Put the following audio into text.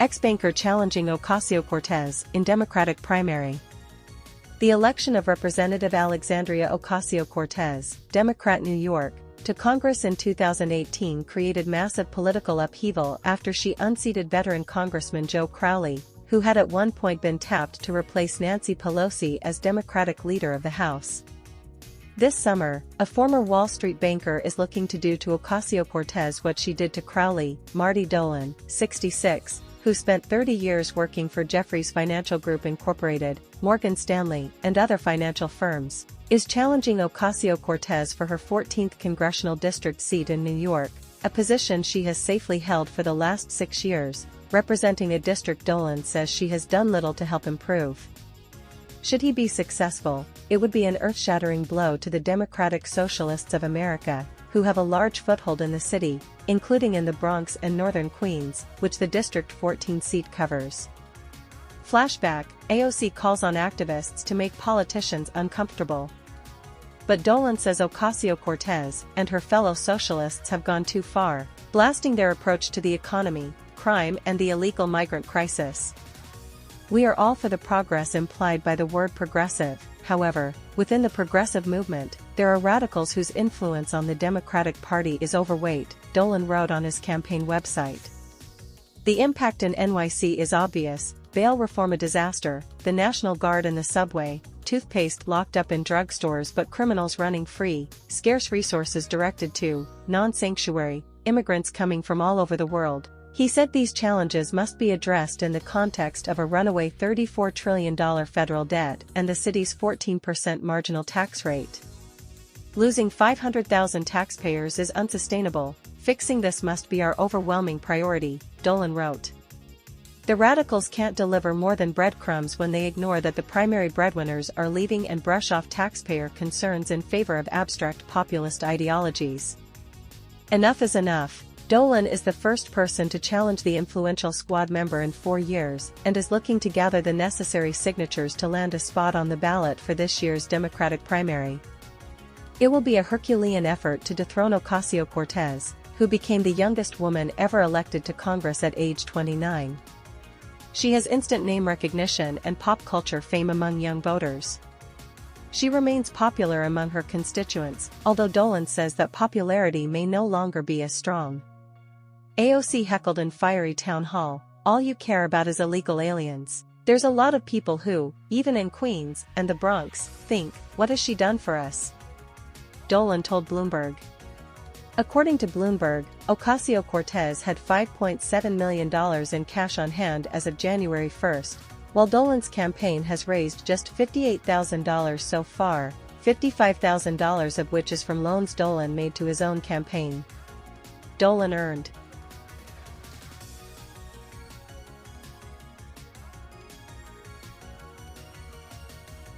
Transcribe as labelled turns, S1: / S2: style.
S1: ex-banker challenging Ocasio-Cortez in Democratic primary. The election of Representative Alexandria Ocasio-Cortez, Democrat New York, to Congress in 2018 created massive political upheaval after she unseated veteran Congressman Joe Crowley, who had at one point been tapped to replace Nancy Pelosi as Democratic leader of the House. This summer, a former Wall Street banker is looking to do to Ocasio-Cortez what she did to Crowley. Marty Dolan, 66, who spent 30 years working for Jefferies Financial Group Incorporated, Morgan Stanley, and other financial firms, is challenging Ocasio-Cortez for her 14th congressional district seat in New York, a position she has safely held for the last 6 years, representing a district Dolan says she has done little to help improve. Should he be successful, it would be an earth-shattering blow to the Democratic Socialists of America, who have a large foothold in the city, including in the Bronx and northern Queens, which the District 14 seat covers. Flashback: AOC calls on activists to make politicians uncomfortable. But Dolan says Ocasio-Cortez and her fellow socialists have gone too far, blasting their approach to the economy, crime and the illegal migrant crisis. We are all for the progress implied by the word progressive. However, within the progressive movement, there are radicals whose influence on the Democratic Party is overweight, Dolan wrote on his campaign website. The impact in NYC is obvious: bail reform a disaster, the National Guard in the subway, toothpaste locked up in drugstores but criminals running free, scarce resources directed to non-sanctuary immigrants coming from all over the world. He said these challenges must be addressed in the context of a runaway $34 trillion federal debt and the city's 14% marginal tax rate. Losing 500,000 taxpayers is unsustainable. Fixing this must be our overwhelming priority, Dolan wrote. The radicals can't deliver more than breadcrumbs when they ignore that the primary breadwinners are leaving and brush off taxpayer concerns in favor of abstract populist ideologies. Enough is enough. Dolan is the first person to challenge the influential squad member in 4 years and is looking to gather the necessary signatures to land a spot on the ballot for this year's Democratic primary. It will be a Herculean effort to dethrone Ocasio-Cortez, who became the youngest woman ever elected to Congress at age 29. She has instant name recognition and pop culture fame among young voters. She remains popular among her constituents, although Dolan says that popularity may no longer be as strong. AOC heckled in fiery town hall, "All you care about is illegal aliens. There's a lot of people who, even in Queens and the Bronx, think, what has she done for us?" Dolan told Bloomberg. According to Bloomberg, Ocasio-Cortez had $5.7 million in cash on hand as of January 1, while Dolan's campaign has raised just $58,000 so far, $55,000 of which is from loans Dolan made to his own campaign. Dolan earned